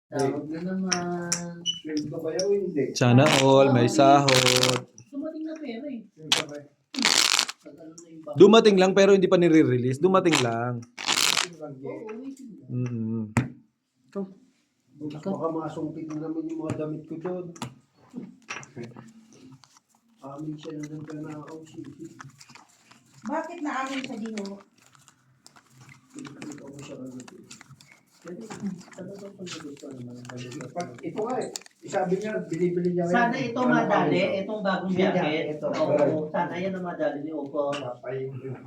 Tawag na naman. Sweldo kaya o hindi? Sana all, may sahod. Dumating na pera eh. Sweldo kaya. Ano na yung baka? Dumating lang pero hindi pa nire-release. Dumating lang. Oo, waiting lang. Mm. Baka masungkit na naman yung mga damit ko doon. Amin siya na nagkanakaw siya. Bakit naamin sa Dino? Pinagkita ko siya agad. Pero ano ba pag gusto naman ang balikat? Ito nga eh. Sabi niya, binibili niya. Sana ito madali, itong bagong Yan, jacket. ito. Oo, sana yan ang madali ni Opo. Papayin ko yung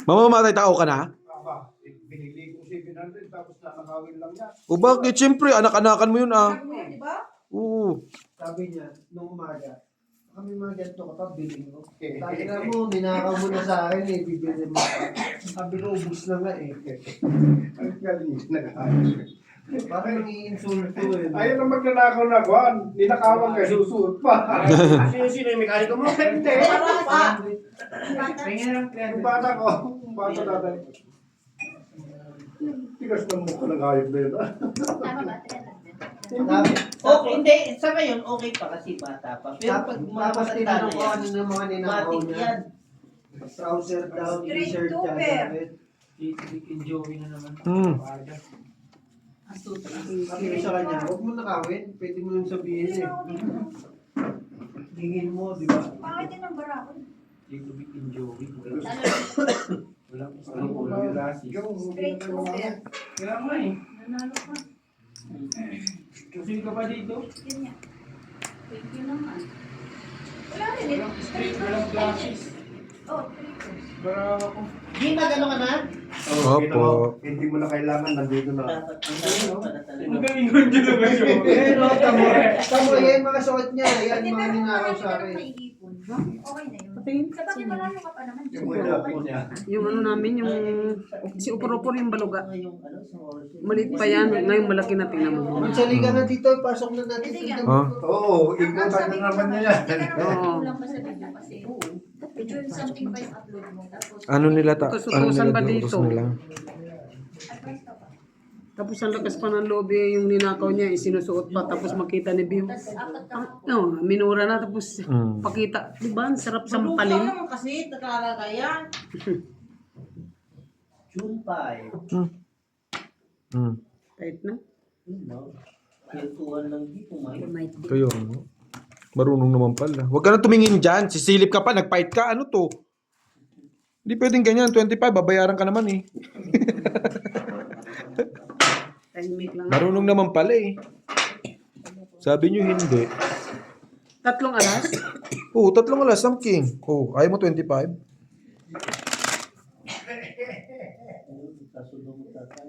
Mamamatay tao ka na? Aba, binili ko 700 tapos nakakawin lang niya. O bakit? Siyempre, anak-anakan mo yun ah. Anak mo yun, di ba? Oo. Sabi niya, nung umaga, kami mga ganito ka pa, bilhin mo. Sabi na mo, ninakaw mo na sa akin eh, bibili mo pa. Sabi ko, ubus na nga eh. Ang galing, nag-aayos. Bakit nang-i-insulto eh? Ayaw na magnanakaw na, Juan. Ninakawan ka, susuot pa. Sino yung mekaniko mo? Hindi. Bata. Yung bata ko, yung bata natin. Tigas ng mukha ng hayop na yun. Tama ba? Okay, hindi. Sa ngayon, okay pa kasi bata pa. Pero pag mga Tapos matanda tinanong ko na ano ng mga yan, ninakaw matik niya. yan. Trouser down, Straight t-shirt to down. pair. Hmm. Sabi ko sa kanya, huwag mo nakawin. Pwede mo yung sabihin eh. Tingin mo, di ba? Bakit din ang barako? Anong ulo yung lasi? Straight to pair. Kaya nga eh. Nanalo ka. Kasi ka pa dito. Yun niya. Thank you naman. Wala rin eh. Straight to Walang pair. glasses. Oh, straight to. Para ako. Di nagano ka na? Opo. Hindi mo na kailangan, nandito na. Dapat ang dami pa na talaga. Ang galing ko dyan naman yun. Pero, tamo yan, mga suot niya. Yan, Hindi, mga pero ninakaw marami sa ka akin. nang maiipon. Okay na yun. Sa bakit malayo ka pa naman? Yung wala po niya. Yung ano namin, yung si Upor-Upor yung baluga. Ngayong ano, sa oras yun. Maliit pa yan, ngayon malaki na tingnan mo. Ang sali ka na dito, pasok na natin. Hindi sa nga. Ah. Oo, Ang ikutan sabi na ko naman niya yan. hindi ka naman Oo. kulang pa sa video kasi medyo something pa yung upload mo. Tapos, Ano nila ta? Ano Utos-utosan nila ba utos dito? nila? advance ka pa. Tapos ang lakas pa ng loob eh, yung ninakaw niya, isinusuot pa, tapos makita ni Bill. Tapos apat ka pa. No, minura na, tapos Mm. pakita. Di ba? Ang sarap Maluka sampalin. naman kasi, nakalaga yan. June 5. Mm. Kahit na. Yun na. Kwentuhan lang dito, may. Kayo, ano? Marunong naman pala. Huwag ka na tumingin dyan. Sisilip ka pa, nag-fight ka. Ano to? Hindi pwedeng ganyan. 25, babayaran ka naman eh. Tahimik lang. Marunong naman pala eh. Sabi nyo hindi. 3 alas? Oo, 3 alas ang king. Oo, ayaw mo 25? Nagkasundo mo tatay.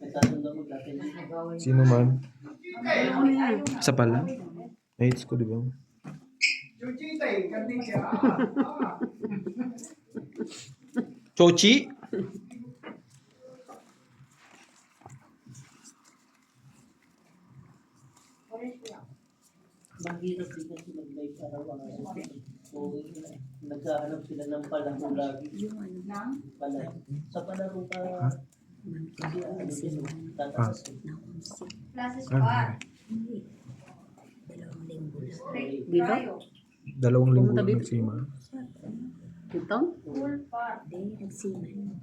Nagkasundo mo tatay. Sino man? Ayaw. Isa pala. Mates ko, di ba? Chuchita eh, kanina. Chochi? Mahirap din kasi mag-live araw-araw. So, naghahanap sila ng palaro lagi. Nang? Palaro. Sa palaro ka, kasi ano din, tatakas. Classes pa. Straight tayo. 2 linggo Pumunta dito. nagsima. Ito? Full part.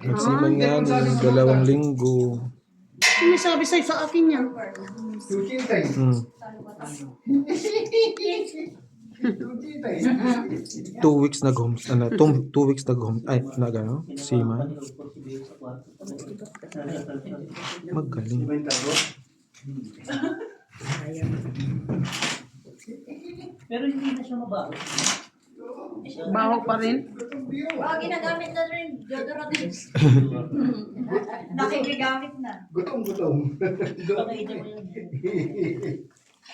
Nagsiman nga ni 2 linggo. Ano sabi sa'yo sa akin yan? Chuchita eh. Mm. Talo ka tayo. Chuchita eh. 2 weeks nag-home. Ano, 2 weeks nag-home. Ay, nag-ano? Sima. Magaling. Pero hindi na siya mabaho. Baho pa rin. Baka ginagamit na rin deodorant. Nakikigamit na. Gutom. Pakita mo yun.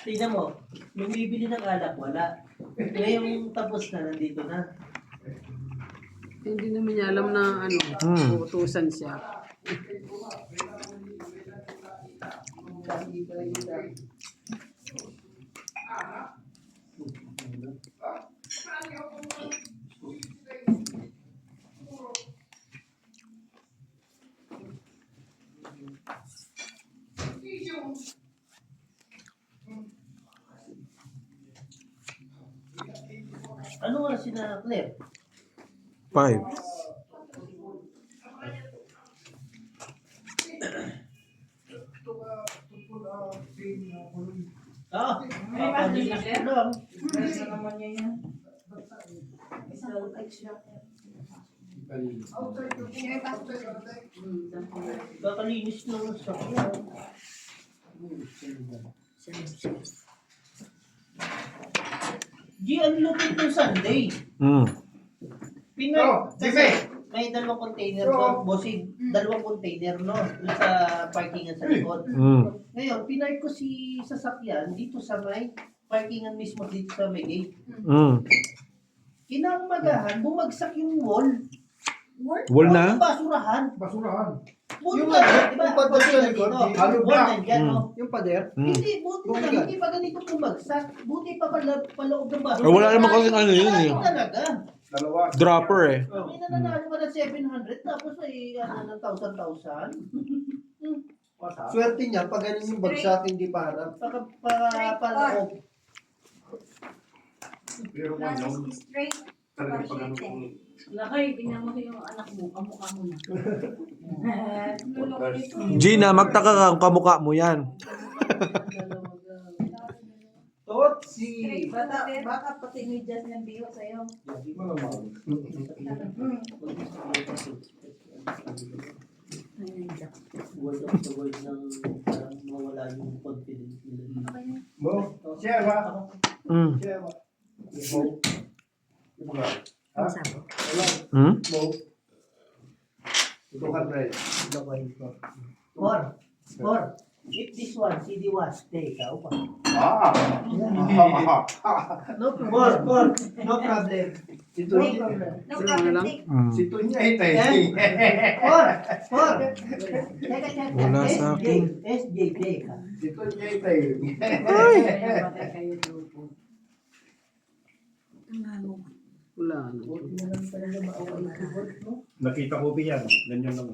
Tignan mo, nung bibili ng alak, wala. Ngayong tapos na, nandito na. Hindi naman niya alam na ano, uutusan siya. Ano nga sina Claire? 5. Ah, May pasok na siya? lang. Meron na naman niya yan. Isang extra. Kakalinis lang ng sakyan. G, ang lupit ng Sunday. Mm. Pinay, Oh, kasi Jimmy! may dalawang container Oh. doon. Bossing, dalawang container, no? Doon sa parkingan sa likod. Mm. Ngayon, pinay ko si sasakyan dito sa may parkingan mismo dito sa may gate. Mm. Kinaumagahan, bumagsak yung wall. Wall na? Yung basurahan. Basurahan. Buti Yung nga, ano, di ba? yung pader sa likod, Dito, halo wall block. nandyan, no? Yung pader. Mm. Hindi, buti na lang, hindi pa ganito bumagsak. Buti pa pala paloob ng basurahan. Eh, wala naman kasing ano yun, eh. Wala talaga. Dalawa. Dropper eh. May nananalo ka ng 700 tapos may ano ng 1,000. Swerte niya, pag ganun yung bagsak, hindi para. Paloob. Pero kung ano, Straight. talagang pag ano kung Lakay, tingnan mo yung anak mo, kamukha mo na. Lulok nito. Gina, magtaka ka kung kamukha mo yan. Totsi! Baka pati medyas ng biho sa'yo. Word of the word ng parang mawala yung confidence nila. Mo, share ba? Mm. Share ba? Mo. Mo ba? Ha? Wala. Mm? Mo. 200. Or, if this one, CD was, take ikaw pa. Ah! No problem. No problem. Ito No yun. problem. No problem, lang. take. Mm. Si Tunya ito eh. Or. Teka. Wala sa akin. SJ, teka. Si Tunya ito eh. Kaya batay kayo grupo. Wala na. Buti na lang talaga maaway yung keyboard, no? Nakita ko ba yan? Ganyan lang.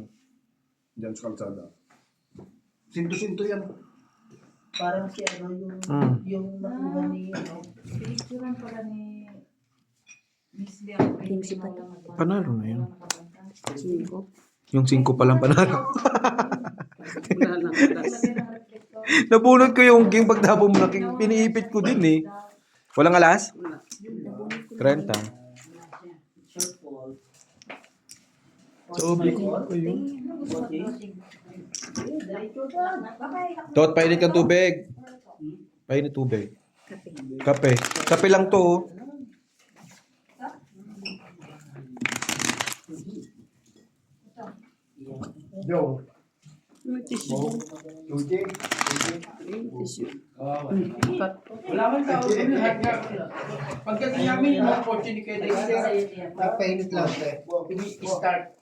Diyan sa kalsada. Sinto-sinto yan. Parang si ano yung nakuha ni ano. Picturean pala ni Miss Bea. Panalo na yun. 5. Yung 5 pa lang panalo. Wala lang. Alas. Nabunot ko yung game pagtapon mo na. Piniipit ko din eh. Walang alas? Wala. 30. Shortfall. Sabi ko ano yun. Baka Tot, painit kang tubig. Painit tubig. Kape. Kape lang to. Oh. Joe. May tissue. Tuji. Tissue. Wala man tao doon lahat nga. Pagdating namin, yung kotse ni Kaya Nagpainit lang, te. start.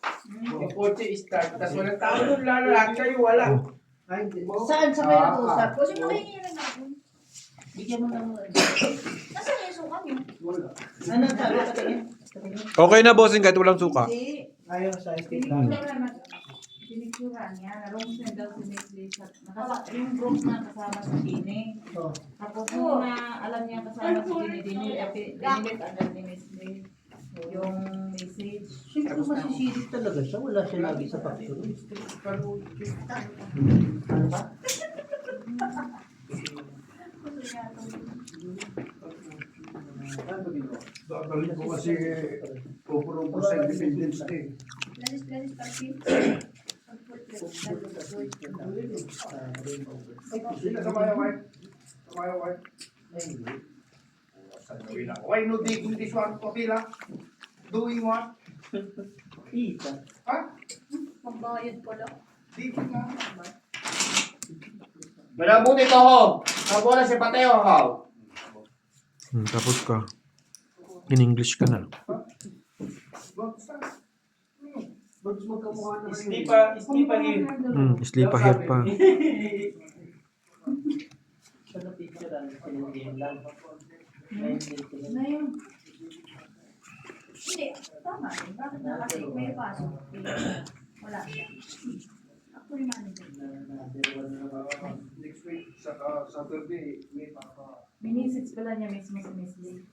Yung kotse start. Tapos walang tao doon, lahat kayo wala. Ay, hindi. Saan sa may nag-uusap? Kasi makingi na natin. Bigyan mo ng Nasaan yung suka niyo? ano sabi ka tingin? Okay na bossing kahit walang suka. Hindi. Ayaw sa stick lang. Pinicturan niya. Rooms na daw si Miss Lisa. Yung rooms na kasama sa Dini. Oh. Tapos nung na alam niya kasama si Dini, dinilit agad ni Miss Lee yung message. Siyempre masisilip talaga siya. Wala siya lagi sa factory. Ano ba? Dadalhin ko kasi pupuro ko sa Independence Day. Lanis parking. Sila sa mga wife. Sa mga wife. Why no taking this one to pila? Doing what? Ita. Ha? Magbayad pala. Taking nga. Malabuti to ho. Kabola si Pateo ho. Tapos ka. In English ka na. Bagus magkamukha na kayo. Snipa here. Sleep ahead pa. Siya na picture ang game lang. Na yun. Hindi, tama rin. Bakit na kasi may pasok? Wala siya. Ako Next week, sa Saturday, may papa. Minisits pala niya mismo si Miss Lee.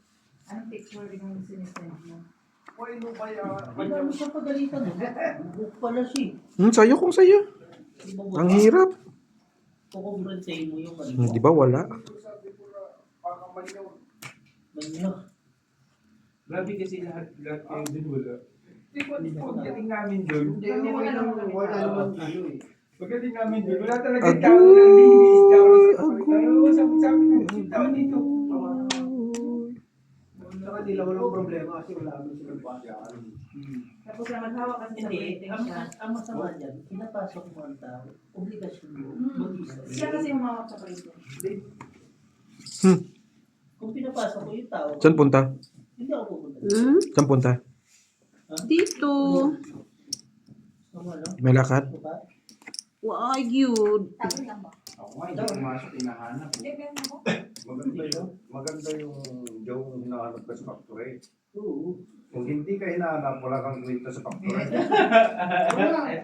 Anong picture din yung sinisend mo? Why no kaya? Wala mo siya pagalitan. Book pala siya. Sayo kung sayo. Di ba Ang hirap. kukumprensahin mo yung Di ba wala? Sabi ko na, parang mali yun. Manyo. Grabe kasi lahat kayo dun wala. Pagdating namin dun, Hindi, okay lang. Wala naman ano eh. pagdating namin dun, wala talaga tao ng linis. Pero sabi ko, yung tao dito. Saka nila walang problema kasi wala naman silang basa. Tapos na maghawak kasi sa Hindi, meeting ang, siya. ang masama dyan, pinapasok mo ang tao, obligasyon mo, mag-isa. Siya kasi humawak sa printer. Kung pinapasok ko yung tao, Saan punta? hindi ako pupunta. Saan punta? Dito. Tama, no? May lakad? Diba? Why yun? Ako nga, hindi pumasok, hinahanap. Maganda yung yung hinahanap ka sa factory. Oo. Kung hindi ka hinahanap, wala kang kwenta sa factory.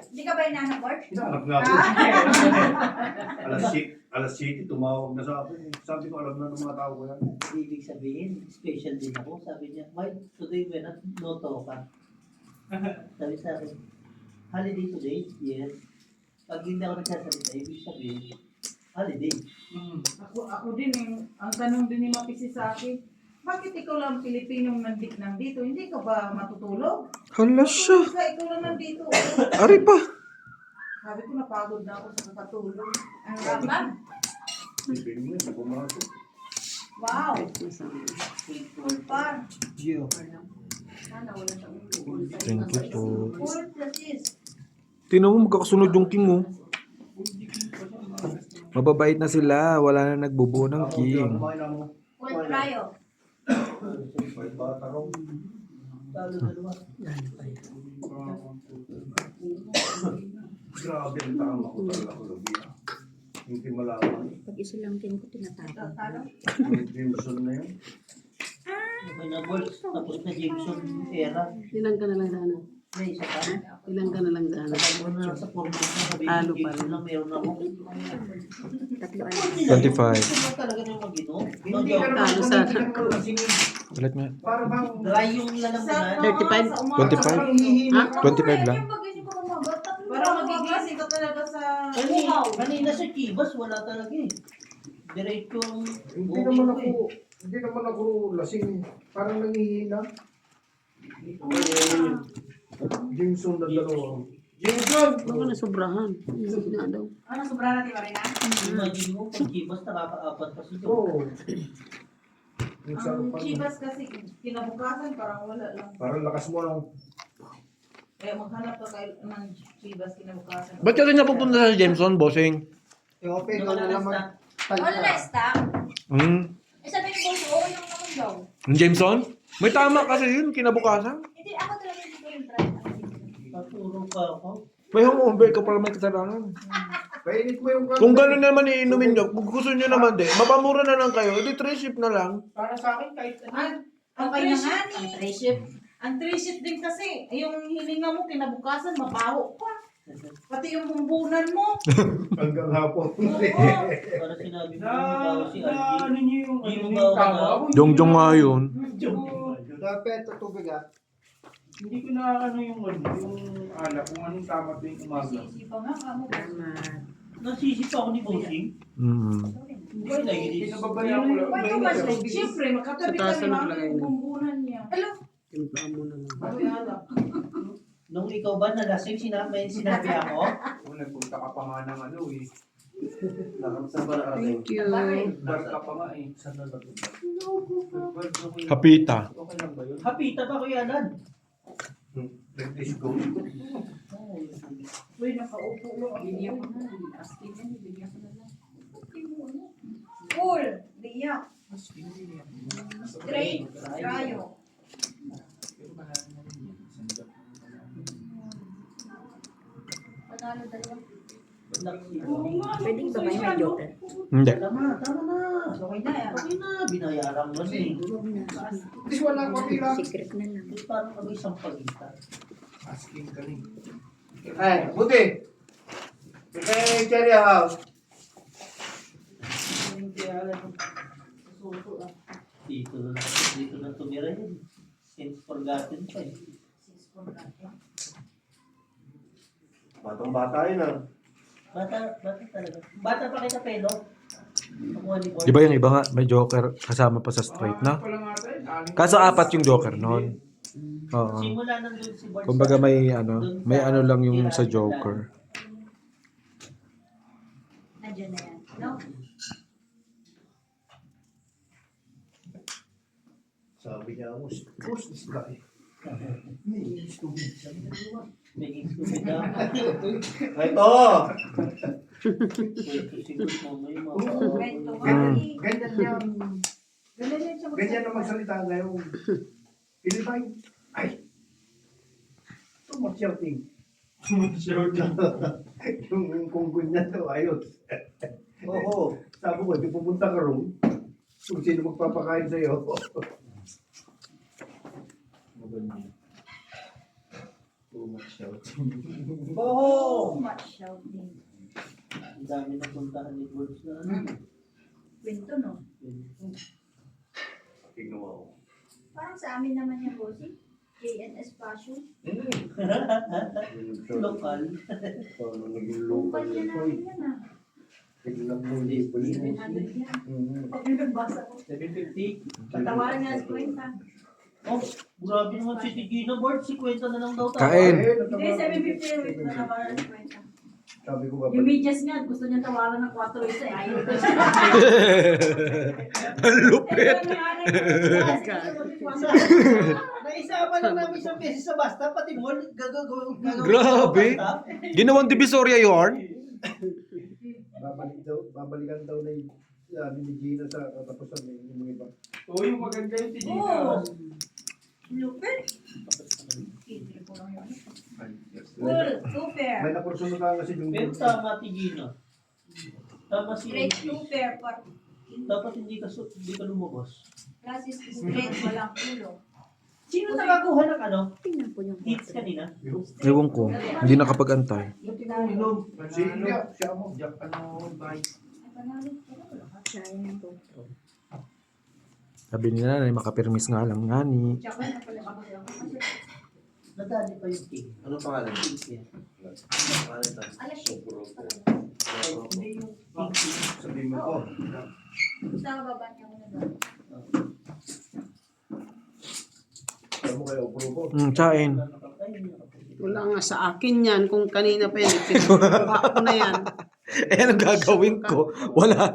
Hindi ka ba inahanap work? Hinahanap nga ako. alas 7, tumawag na sa akin. Sabi ko, alam na ng mga tao ko yan. Ibig sabihin, special din ako. Sabi niya, Mike, today we're not noto ka. Sabi sa akin, holiday today? Yes. Pag hindi ako nagsasalita, ibig sabihin, holiday. Ako din ang tanong din ni Mapisi sa akin, bakit ikaw lang Pilipinong nandito? Hindi ka ba matutulog? Hala siya. Matulog ka, ikaw lang nandito. Ari pa. Sabi ko, napagod na ako sa kakatulog. Ang ramdam? Ibig mo, hindi pumasok. Wow! Full par. Gio. Sana wala siyang Thank you po. Full platis. Tingnan mo, magkakasunod yung king mo. Mababait na sila. Wala na nagbubuo ng king. Kumain na mo. Full pryo. May bata raw. Talo dalawa. Grabe ang tama ko talaga ko labi. Hindi malaman. Pag isa lang din ko tinatapon. Talo. Yung Jameson na yun. Okay na, boys. Tapos na Jameson era. Ilan ka na lang sana? May isa pa. Ilan ka na lang sana? Sabi mo na sa format na sabihin, Halo pa Jameson rin. lang meron ako. Tatlo 25. Ito ba talaga yung mag-inom? No Hindi ka joke. naman Talo kung sana. hindi ka naman lasingin. Ulit nga. Para bang Dry yung lalamunan. 25? Ha? 25 lang. Parang magigising ka talaga sa Kanina sa Chivas, wala talaga eh. Diretso ang hindi naman ako lasing. Parang nangihina. Jameson na dalawa. Jameson! Baka nasobrahan. Hindi na daw. Ano, sobrang natin Marina? Imagine mo, pag Chivas, nakaka-apat pa siya. Oo. Yung Ang sarapan mo. Chivas kasi kinabukasan parang wala lang. Parang lakas mo lang. Kaya maghanap ka kayo ng Chivas kinabukasan. Ba't ka rin napupunta sa Jameson, bossing? I-open ko na naman. Wala na stock. Eh sabi ko, okay lang naman daw. Yung Jameson? May tama kasi yun, kinabukasan. Hindi, ako talaga hindi ko yung try. Paturo pa ako. May hangover ka pala may kasalanan. Painit mo yung Kung gano'n naman iinumin nyo, kung gusto nyo naman din, mapamura na lang kayo, edi 3 ship na lang. Para sa akin, kahit ano. Ang Okay na three nga shift- ni. Ang 3-shift din kasi, yung hininga mo kinabukasan, mabaho pa. Pati yung bumbunan mo. hanggang hapon. Oo. Para sinabi mo, Na, si na, Algie. ano niyo yung, Hindi mo ano ba yung ako tama? na- Ako, hindi Jong-jong ko nga na- yun. Dapat ito tubig ah. Hindi ko na ano yung alak, kung anong tama ito yung umaga. Sisi pa nga, kamo. Nasisip ako ni Bossing. Why like this? Pinababayaan ko lang. Why ba siya? Siyempre, makatabi Sa taas ka na naman naglagay yung na. bumbunan niya. Hello? Timplaan mo na lang. Ano yung alak? Nung ikaw ba nalasing, sinabi ako? Kung nagpunta ka pa nga ng ano eh. Saan ba nakarating? Thank you. Bar ka pa nga eh. Saan na natin? Hapita. Okay lang ba yun? Hapita ba Kuya Alan? Let's go. Uy, nakaupo mo. Bigyan ko na. Asking yan, bigyan ko na lang. Cool. Biyak. Straight. Rayo. Panalo dalawa. Pwedeng ba may joker? Hindi. Tama na. Okay na yan. Okay na, binayaran mo na eh. Hindi wala ko pila. Secret na lang. Di parang kami isang pagitan. Asking ka rin. Ay, buti. Okay, Cherry House. Hindi alam. Susuko ah. Dito na tumira yun. Since forgotten pa eh. Batang bata yun ah. Bata talaga. Bata pa kita pelo. Nakuha ni Paul. Di ba yung iba nga, may joker kasama pa sa straight na? Kaso 4 yung joker nun. Oo. Simula nandun si Bart. Kumbaga may ano lang yung sa joker. Nandiyan na yan. No? Sabi niya ako, push this guy. May stupid siya. May stupid daw. Ito! Siguro mo yung mga... Kwento ka. Ganyan yan. Ganyan na magsalita ngayon. Pilipay. Ay! Too much shouting. yung kungkun niya to, ayos. Oo. Sabi ko, di pupunta ka roon. Kung sino magpapakain sa'yo. Too much shouting. Oh, much shouting. Ang dami na puntahan ni Birds na ano. Kwento, no? Tignan mo ako. Parang sa amin naman yung bossing. JNS Passion. Lokal. Paano naging Kumpanya local namin yan ah. Tignan mo hindi pa 700 yan. Pag yung nagbasa ko. 750. Patawaran nga sa kwenta. Oh, grabe naman si Tigina Bird. 50 na lang daw tawa. Kain. Hindi, 750 yung wait na tawaran sa kwenta. Sabi ko ba, Yung medyas nga, gusto niya tawaran ng 4 isa. Ayaw ko siya. Ang lupit. Naisa pa lang namin isang beses sa basta, pati mo, gagawin. Grabe. Ginawang divisoria yun? babalikan daw na yung sabi ni Gina sa katapusan yung mga iba. Oo, yung maganda yung tingin Oo. Lupit. Hindi ko lang yun. Cool. Super. May nakursunod ka kasi yung Pero tama Tigina. Tama si Straight super. Dapat hindi ka lumabas. Classes straight. Walang ulo. Sino nakakuha ng ano? Tingnan po yung Hits kanina? Ewan ko. Hindi nakapag-antay. siya mo. sayang po. Sabi nila na makapirmis nga lang nga ni. Tsaka na pala ako lang. Nadali pa yung cake. Ano pangalan? Cake yan. Pangalan ito? Alas shit. Hindi yung cake. Sabihin mo ko. Sa baba niya muna doon. Sabi mo kayo, upo. Tsain. Wala nga sa akin yan. Kung kanina pa yan, kinuha ko na yan. Eh, anong gagawin ko? Wala.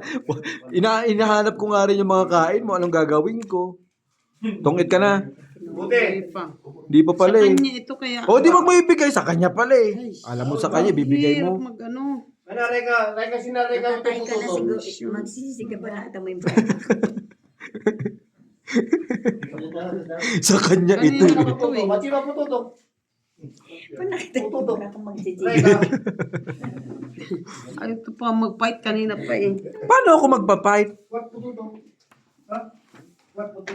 Inahanap ko nga rin yung mga kain mo. Anong gagawin ko? Tungit ka na. Buti. Pa. Di pa pala Sa eh. kanya ito kaya. O, di wag mo ibigay. Sa kanya pala eh. Alam mo sa kanya, bibigay Hirap mo. mag-ano. Ano, Reka, sinareka Natatay ka na siguro. ito. Magsisisi ka pa na ata mo yung Sa kanya ito Kanina eh. pa ito eh. Ba't sino po tutok? Panakita ko para kang magsisisi. Reka. Ayaw ito pa mag-fight kanina pa eh. Paano ako magpa-fight? What po to? Ha? What po to?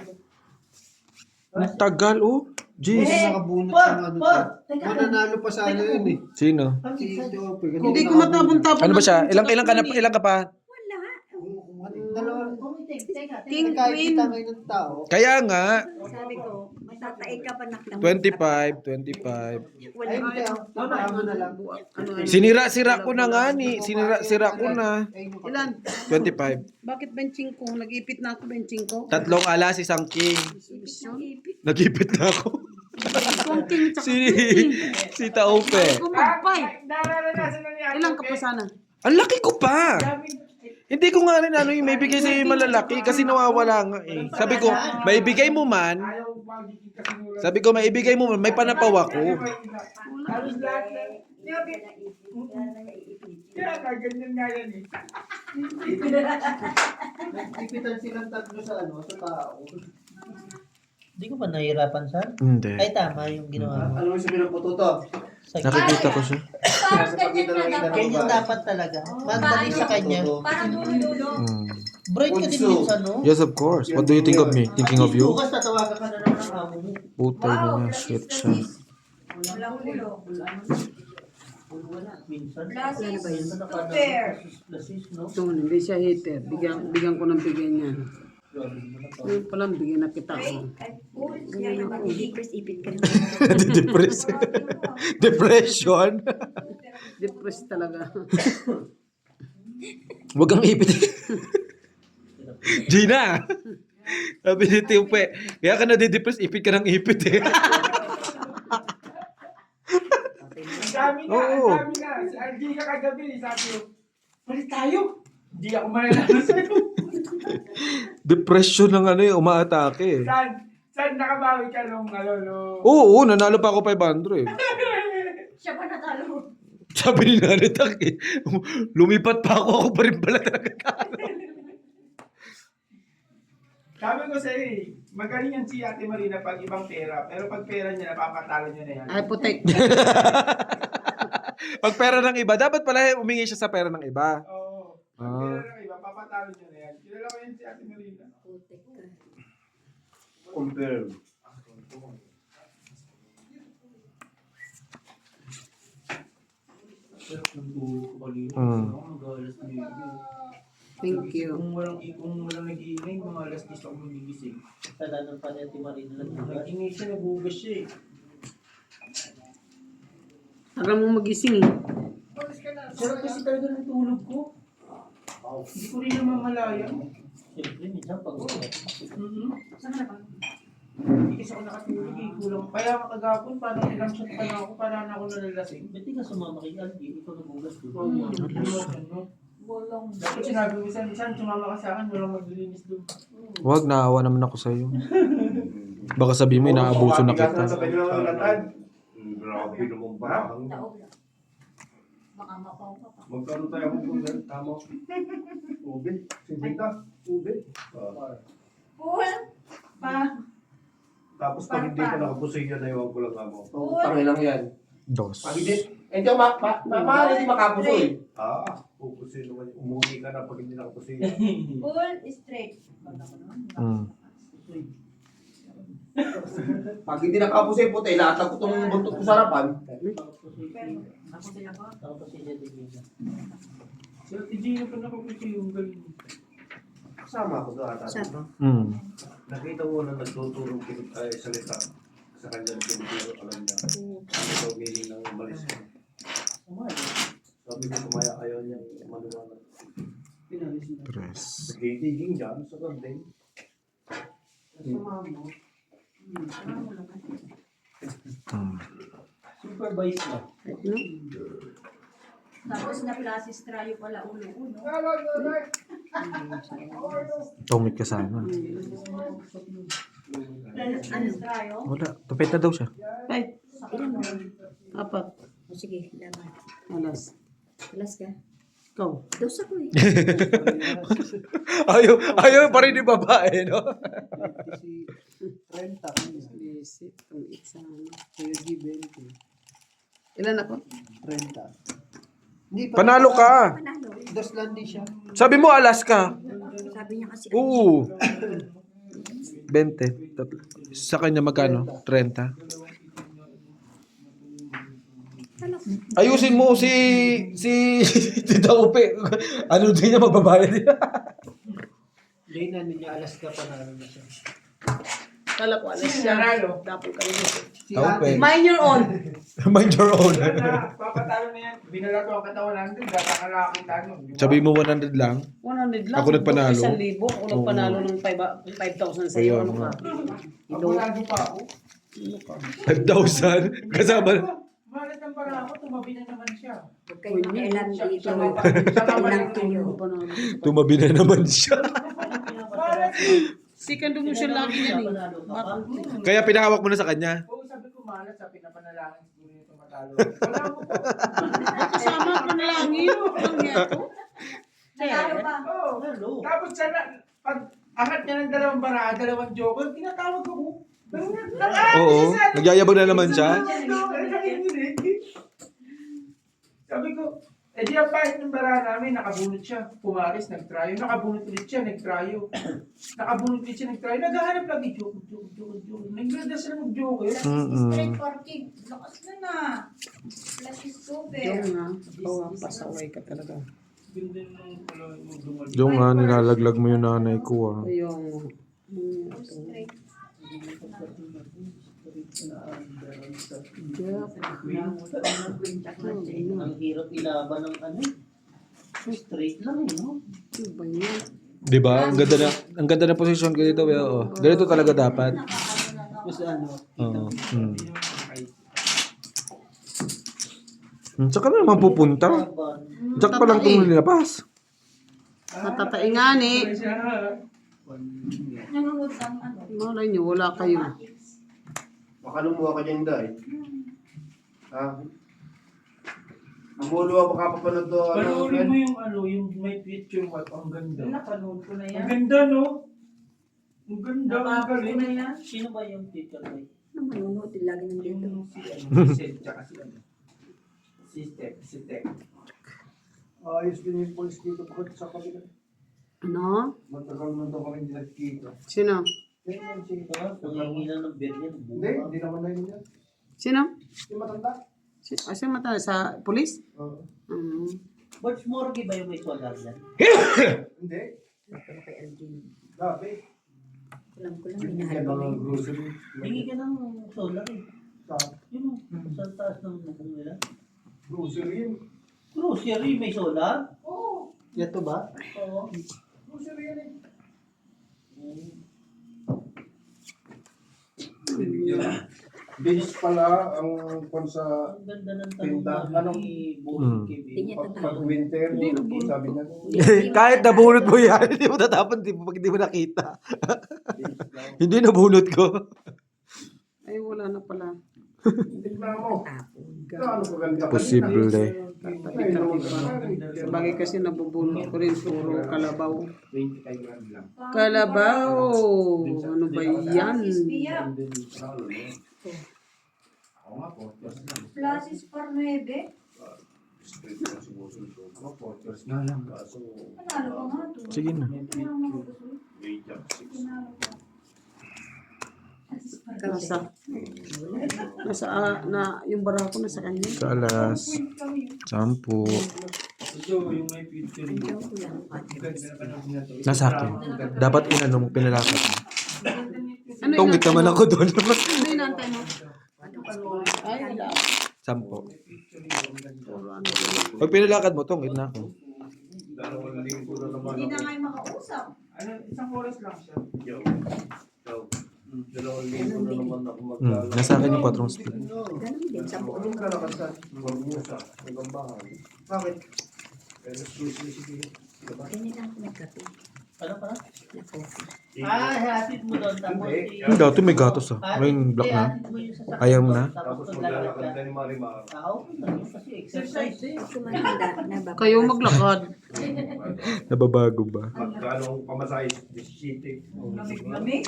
Ang tagal oh. Jeez. Nakabunot ng ano to. Mananalo pa sana yun eh. Sino? Si Jope. Hindi ko matapon-tapon. Ano ba siya? Ilang ka pa? Wala. Dalawa. King Kahit Queen. kita kayo ng tao. Kaya nga, Sabi ko, matatay ka pa na. 25. Wala. Ay, hindi. Tama na lang. Ano, Sinira-sira ko na nga ni. Sinira-sira ko na. ilan? 25. Bakit benching ko? Nag-ipit na ako benching ko. 3 alas, 1 king. Nagipit na ako. Kung king tsaka Si, king. si Taupe. Kung mag-fight. Nararanasan na niya. Ilang ka pa sana? Ang laki ko pa. Hindi ko nga rin ano yung may bigay sa'yo yung malalaki kasi nawawala nga eh. Sabi ko, may bigay mo man. Ayaw magiging kasinula. Sabi ko, may ibigay mo man. May panapaw ako. Halos lahat na. Kaya kaganyan nga yan eh. Ipitan silang tatlo sa ano, sa tao. Hindi ko ba nahihirapan siya? Hindi. Ay, tama yung ginawa mo. Ano mo sabihin ng pututo? Nakikita ko siya. Parang ganyan na dapat. Ganyan dapat talaga. Madali sa kanya. Parang dulo-dulo. Bright ka din minsan, no? Yes, of course. What do you think of me? Thinking of you? Bukas tatawagan ka na naman ng amo mo. Putay na nga. Shit siya. Walang ulo. Minsan. Glasses, Minsan two pair. Glasses, no? Ito, hindi siya hater. Bigyan ko ng bigyan niya. Grabe naman ako. Ngayon pa lang, bigyan na kita Wait, ko. ay, full. Kaya naman, i-depress, ipit ka na. Depress. Depression. Depressed talaga. Huwag kang ipit. Gina! Sabi ni Tiupe, kaya ka nadidepress, ipit ka ng ipit eh. Ang dami na, Oo. ang dami na. Si RJ ka kagabi, sabi ko, balik tayo. Hindi ako mananalo sa'yo. Depression ng ano eh, umaatake eh. Saan nakabawi ka nung nung... Oo, nanalo pa ako 500. Siya pa natalo. Sabi ni Nanitak eh, lumipat pa ako pa rin pala talaga. Sabi ko sa'yo eh, magaling yan si Ate Marina pag ibang pera, pero pag pera niya, napapatalo niya na yan. Ay, putek. Pag pera ng iba, dapat pala humingi siya sa pera ng iba. Oo. Pag Ah. pera ng iba, papatalo niya na yan. Kilala ko yan si Ate Marina. Compare. Thank you. Kung walang nag-iingay, mga alas 10 ako magigising. Talagang pa niya Marina lang. Nag-iingay siya, nagugas siya eh. Tagal mo magising eh. Sarap kasi talaga ng tulog ko. Hindi ko rin naman malaya. Siyempre, minsan pag Saan ka na ba? Hindi kasi ako nakatulog eh. Kulang. Kaya kagapon, parang ilang shot pa na ako, para na ako nalalasing. Ba't di ka sumama kay Algie? Ikaw nagugas ko. Bolong. Dapat sinabi mo minsan sumama ka sa akin, walang maglilinis doon. Huwag, naawa naman ako sa'yo. Baka sabihin mo, inaabuso na kita. Sa kanya lang ang latad. Grabe naman ba? Taog lang. Baka mapaw ka pa. Magkano tayo kung kung tama? Ube. Sinita. Ube. Full. Pa. Tapos pag hindi ka nakapusoy yan, ayaw ko lang ako. Tangin lang yan. Dos. Pag hindi, hindi ako paano hindi makapusoy? Pupusoy naman. Umuwi ka na pag hindi nakapusoy. Full straight. Pag hindi nakapusoy puti, ilatag ko itong buntot ko sa harapan. Tapos siya din. So, Gino pa nakukuha yung galing. Kasama ako doon ata. Sabi. Nakita mo na nagtuturo salita sa kanya tinuturo alam niya. Ano daw meaning ng umalis ka. Sabi ko kumaya ayaw niya maluwanag. Tres. Higing dyan sa kandeng. Supervise na. Tapos na classes trayo pala ulo ko, no? Tumit ka sana. Classes trayo. Wala, tupit na daw siya. Ay, Ilan mo? apat. O sige, laban. Alas. Alas ka. Ikaw. Dos ako eh. Ayaw pa rin yung babae, no? Si 30 kami. Visit. Itong exam. Kuya G, 20. Ilan ako? 30. Hindi pa. Panalo ka. Panalo. Dos lang din siya. Sabi mo, alas ka. Sabi niya kasi. Oo. 20. Sa kanya magkano? 30. Ayusin mo si Tita Upe. Ano din niya magbabayad din. Hindi na niya alas ka panalo na siya. Kala ko alas Sino siya. nanalo? Dapat ka rin. Si Taupe. ate. Mind your own. Mind your own. Na, papatalo na yan. Binalato ang katawan natin, gatakalakita nun. di ba? Sabi mo 100 lang. 100 lang. Ako nagpanalo. 1,000. Ako nagpanalo ng 5,000 sa'yo. Kaya Ano nga. ka? Ako lagi pa ako. 5,000. Kasama. Malat ng para ako, tumabi na naman siya. Huwag kayo makialam dito. Siya pa Ilang kayo. Tumabi na naman siya. Malat Second motion lagi yan eh. Kaya pinahawak mo na sa kanya. Oo, sabi ko malat sa pinapanalangin siguro yung tumatalo. Wala ko po. Kasama ko na lang yun. Ang niya ko. Nanalo pa. Oo. Hello. Tapos siya na, pag angat niya ng dalawang bara, dalawang joker, tinatawag ako. Oo. Nagyayabang na naman siya. Sabi ko, Eh di ang pahit ng bara namin, nakabunot siya. Pumaris, nag-tryo. Nakabunot ulit siya, nag-tryo. Nakabunot ulit siya, nag-tryo. Naghahanap lagi, joke. Nagdada sila mag-joke. Plus is straight for kid. Lakas na na. Plus is super. Yung nga, oh, pasaway ka talaga. Ganda nung dumal. Yung nga, nilalaglag mo yung nanay ko ah. Yung, Straight. Ang hirap ilaban ng ano. Straight lang eh, no? ano ba yan? Di ba? Ang ganda na posisyon ko dito. Oh. Ganito talaga dapat. Kasi ano, Oo. Saka na naman pupunta. Diyak pa lang itong nilabas. Matataingan eh. Nanonood ng ano. Malay nyo, wala kayo. Baka lumuha ka dyan, Day. Ha? Namuluha baka papanood to, Panoorin mo yung ano, yung may picture mo. Ang ganda. Napanood ko na Ang yan. ganda, no? Ang ganda, ang Napanood ko galing. na yan. sino ba yung teacher ko? Ano manunood din lagi ng dito. Yung si ano, si Seth, tsaka si ano. Si Tek. Ayos din yung police dito bukod sa kabila. Ano? Matagal na daw kami nagkita. Sino? Yan si... Nanginginan ng beer yan. Hindi naman na yun yan. Sino? Yung matanda. Sino mata? Sa polis? Oo. Birch Morgue ba yung may solar dyan? Hindi. Napala kay Aldin. Dati. Alam ko lang, Hindi minahal ka ko lang na yun. grocery. Hingi ka ng solar eh. Sa Yun o, sa taas ng lubong nila. grocery yun. Grocery, may solar? Oo. Ito ba? Oo. Grocery yan eh. Bilis pala ang kung sa Ang ganda ng Tinda, tanong ano? ni Bossing Hindi Kevin. niya pag tatapon. winter, sabi niya. Kahit nabunot mo yan, hindi mo tatapon pag hindi mo nakita. Hindi nabunot ko. Ay, wala na pala. Tignan mo. Gaano kaganda. Posible. Ay, naman ka. Sabagay kasi nabubunot ko rin puro kalabaw. 25 gram lang. Kalabaw! Ano ba yan? Plus is biyak. Ako nga po, plus lang. Plus is for 9. Ako po, plus nga lang. Panalo ka nga to. Sige na. Panalo ka. Na yung barako na sa kanya. Sa alas. 10. Ito, yung may picture niya. Ang ganda na panahon na to. Nasa akin. Dapat inano mo, pinalakad mo. Ano Tungit naman ako doon. Ano inaantay mo? Ay, wala. 10. May picture niya, ang ganda. Pag pinalakad mo, tungit na ako. Dalawang linggo na naman Hindi na ako. kayo makausap. Ano, isang oras lang siya. Dalawang linggo na naman ako Nasa akin yung 4 speed. Ganun din, sa buong Anong kalakasan? Magmusa. Hanggang bahay. Bakit? Pero sige. Ganyan lang ako nagkape. Ano pa? Na coffee. Hatid mo doon. Tapos Hindi. Yung dati may gatos ah. May black na. hatid mo yung sasakyan Ayaw mo doon, na? Tapos Tapos maglalakad maglalakad ka. ka ni Marimar. Okay lang yun kasi exercise eh. Ako mahanda na baba. Kayo maglakad. Nababago ba? Magkano ang pamasahe? 17. Lamig-lamig.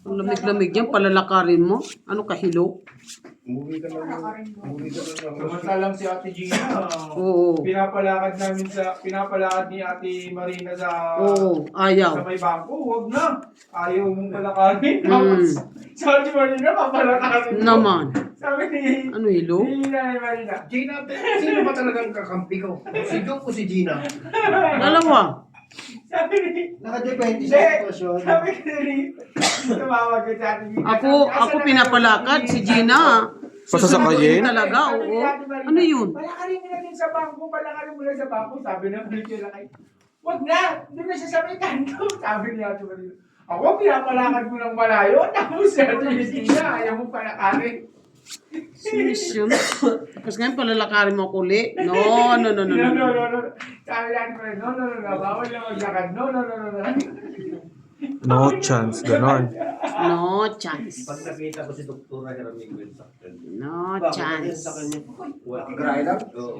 Ang lamig-lamig yan, palalakarin mo. Ano kahilo? Umuwi ka lang. Umuwi ka lang. Samantalang si Ate Gina, Oo. pinapalakad ni Ate Marina sa Oo, ayaw. sa may bangko, huwag na. Ayaw mong palakarin. Tapos, sabi ni Marina, papalakarin mo. Naman. Sabi ni Ano hilo? Nanay Marina. Gina, sino ba talagang kakampi ko? Si Doc o si Gina? Dalawa. Sabi ni, Nakadepende sa sitwasyon. Sabi ni, tumawag ka sa Ate Gina. Ako pinapalakad, si Gina. Pasasakayin? Susunod talaga, Sabi ni oo. Ate Marina, Ano yun? palakarin mo na din sa bangko, palakarin mo na sa bangko. Sabi ng Marina lakay, huwag na, doon na siya sa may kanto. Sabi ni Ate Marina, ako pinapalakad mo ng malayo, tapos si Ate Gina, ayaw mo palakarin. Sis yun. Tapos ngayon palalakarin mo ako uli. No. No. Sabi ni Ate Marina, no, bawal na maglakad. No. No chance. Ganon. No chance. Pag nakita ko si Doktora Jaramig sa akin. No chance. Sa kanya. Gray lang? Oo.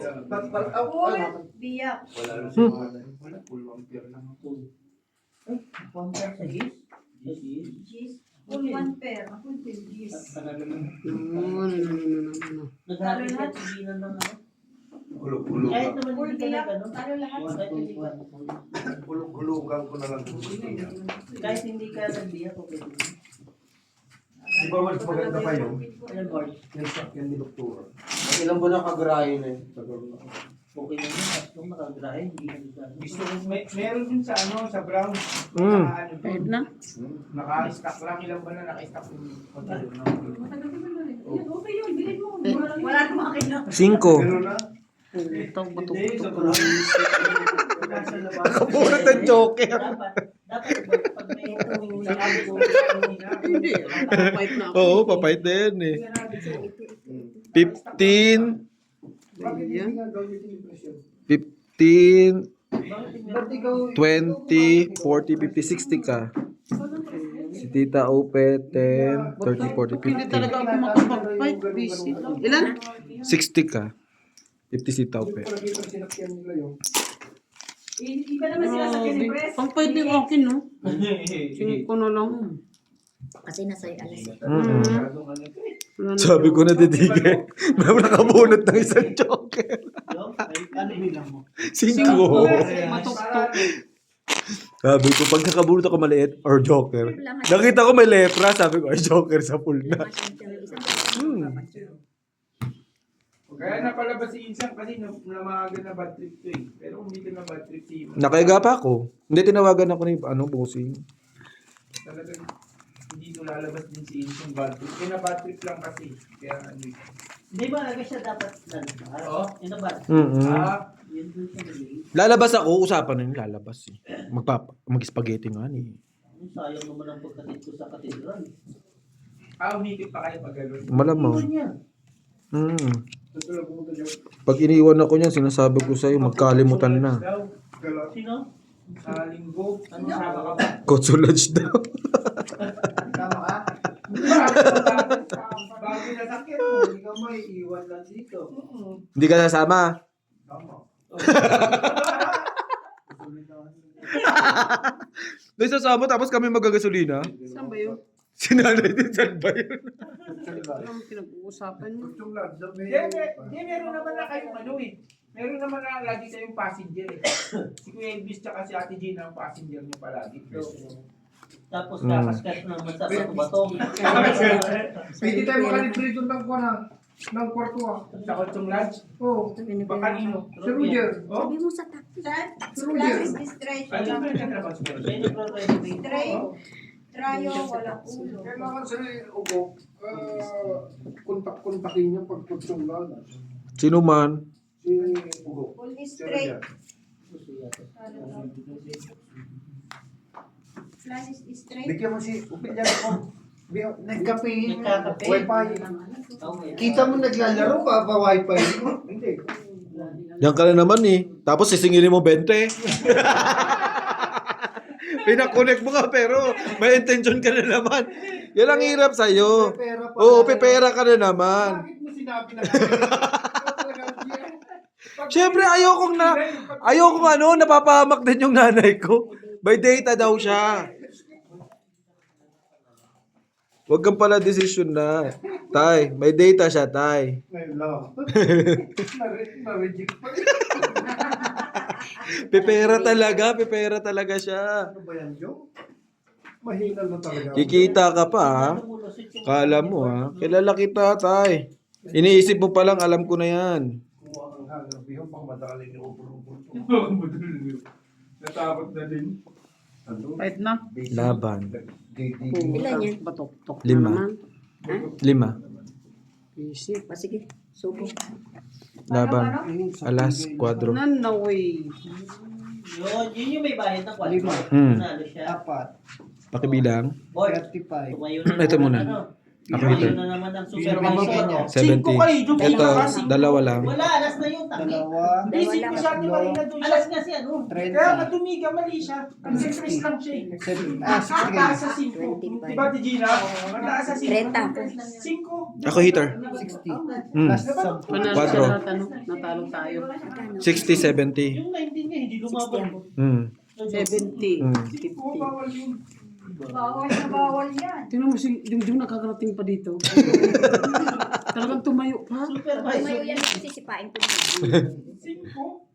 Uy, biyak. Wala na siya. Wala, full ampere lang ako. Pumunta sa gis. Jeez. Full 1 pair. Ako din, jeez. No. Naghatid ka sa Gina ng ano? Hulog-hulog. Kahit naman Full hindi ka biyak, nag-ano. ano lahat. Kahit hindi ka, Hulog-hulugan ko na lang kung gusto niya. kahit hindi ka nagbiyak, okay din. Di ba mas maganda pa yun? Ilan bars? Yung sakyan ni Doktor. Ilang buwan na kagrahe na yun. Okay lang yun. Nung nakagrahe, hindi ka nagano. Gusto ko, meron din sa ano, sa brown. Mm. Naka, ano, Kahit na. naka-stack lang. Ilang ba na naka-stack yung konti doon? Okay yun, bilhin mo. Wala namang akin na. 5. Pero na, Ito, batok-batok Hindi, sa ko. brown. Nasa labas. Nakapulot ng joker. Dapat pag may Sinabi ko, Hindi. Papait na ako. Oo, papait na yan eh. sinabi ko, 15. Bakit Ayan. hindi nga gawin yung impresyon? 15. Ba't ikaw... 20, 40, 50, 60 ka. Si Tita Ope, 10, 30, 40, Hindi talaga ako makapag-fight. Busy. Ilan? 60 ka. 50 si Tita Hindi Ope. ko nakita yung sinakyan nila yun. Iba naman sila sa Grabe. Press. Pang-fight din akin, no? 5 na lang. Kasi nasa alas. Mm-mm. Wala na. Sabi ko na didigay. May nakabunot ng isang joker. ano bilang mo? 5. Matok-tok. Sabi ko, pag nakabunot ako maliit or joker. Nakita ko may letra, sabi ko, ay joker sa full na. Kaya napalabas si Insang kasi namaga na bad trip to eh. Pero kung dito na bad trip si Iman, Nakaiga pa ako. Hindi, tinawagan ako ni bossing. talagang hindi to lalabas din si Insang bad trip. Kaya na bad trip lang kasi. Kaya ano eh. Hindi ba talaga siya dapat lalabas? Oo. Yun na ba? Mm-mm. Yun doon siya naging. Lalabas ako, usapan na yun, lalabas eh. Mag-spaghetti nga ni. Sayang naman ang pagkatid ko sa katedral. Umikit pa kayo pag gano'n. Malamang. Iwan niya. Tutulog pumunta dyan. Pag iniwan ako niyan, sinasabi ko sa'yo, magkalimutan na. Sino? Sa linggo, Ano? sama ka ba? Kotsulage daw. Tama ka? Bago na sakit. Hindi ka may iwan lang dito. Hindi ka sasama. Tama. May sasama tapos kami magagasolina. Saan ba yun? Sinanay din, saan ba yun? Anong pinag-uusapan niyo? Hindi, meron naman na kayong ano eh. Meron naman na lagi kayong passenger eh. Si Kuya Elvis tsaka si Ate Gina ang passenger niyo palagi. Tapos kakaskas naman sa bato-bato. Pwede tayo makalibre doon ng kwarto ah. Sa Kotong Lodge, Oo. baka nino. Si Roger. Oh? Sabi mo sa taxi. Saan? Roger. Classes distraction. Ano ba yung katrabaho sa May nagre-renovate. Tray. Trayo, walang ulo. Kailangan sa ugo, kontak-kontakin niya pag pagtunggal. Sino man? Si Ugo. Full Si straight. Roger. Classes straight. Bigyan mo si Upil yan ako. Nagkape. Nagkakape. Wi-Fi. Okay. Kita mo naglalaro pa wifi mo? Hindi. Yan ka na naman eh. Tapos sisingilin mo 20. Pinakonect mo ka pero may intention ka na naman. Yan ang hirap sa'yo. Pera pa. Oo, pipera ka na naman. Bakit mo sinabi na? Siyempre, ayokong napapahamak din yung nanay ko. By data daw siya. Huwag kang pala desisyon na. Tay, may data siya, tay. Ngayon lang. Na-reject pa. Pipera talaga siya. Ano ba yan, Joe? Mahina na talaga. Kikita ka pa, ha? Kala mo, ha? Kilala kita, tay. Iniisip mo pa lang, alam ko na yan. Kumuha kang hangar bihon pang madali ni Ubro-Ubro. Natakot na din. Ano? Fight na. Laban. Ilan yan? Batok-tok 5. na naman. 5. Busy. Sige, subo. Laban. Alas 4. Nanaway. Yun yung may bayad na kwalito. Hmm. Nanalo siya. Apat. Pakibilang. Boy, 35. tumayo na Ito naman muna. ano. Ako Tumayo ito. na naman ang supervisor. 70. Ito, dalawa lang. Wala, alas na yun. Tangi. Dalawa. Busy ko siya, di ba rin na doon siya? Alas nga si ano. 30. Kaya matumiga, mali siya. Ang surprise lang siya eh. 7. Mataas sa 5. 25. Di ba, Ate Gina? Mataas sa 5. 30. 5. Ako hitter. 60. Hmm. Panalo Quatro. sa lahat, ano? Natalo tayo. 60, 70. Yung 19 niya, hindi lumaban. Hmm. 70. Hmm. 50. Bawal yun. Bawal na bawal yan. Tingnan mo si Jungjung nakakarating pa dito. Talagang tumayo pa. Supervisor Tumayo yan yun. kasi sisipain ko na. 5.